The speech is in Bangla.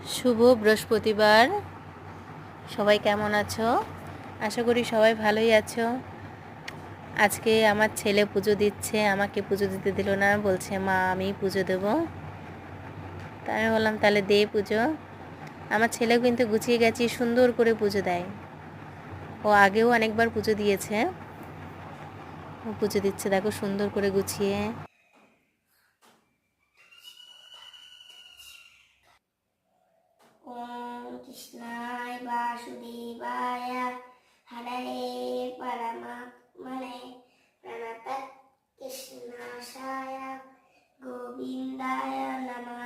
শুভ বৃহস্পতিবার। সবাই কেমন আছো? আশা করি সবাই ভালোই আছো। আজকে আমার ছেলে পুজো দিচ্ছে, আমাকে পুজো দিতে দিল না, বলছে মা আমি পুজো দেবো। তাই আমি বললাম তাহলে দে পুজো। আমার ছেলেও কিন্তু গুছিয়ে গেছি, সুন্দর করে পুজো দেয়। ও আগেও অনেকবার পুজো দিয়েছে, ও পুজো দিচ্ছে দেখো সুন্দর করে গুছিয়ে। ওম কৃষ্ণায় বাসুদেবায় হরয়ে পরমাত্মনে প্রণত কৃষ্ণাশায় গোবিন্দায় নমঃ।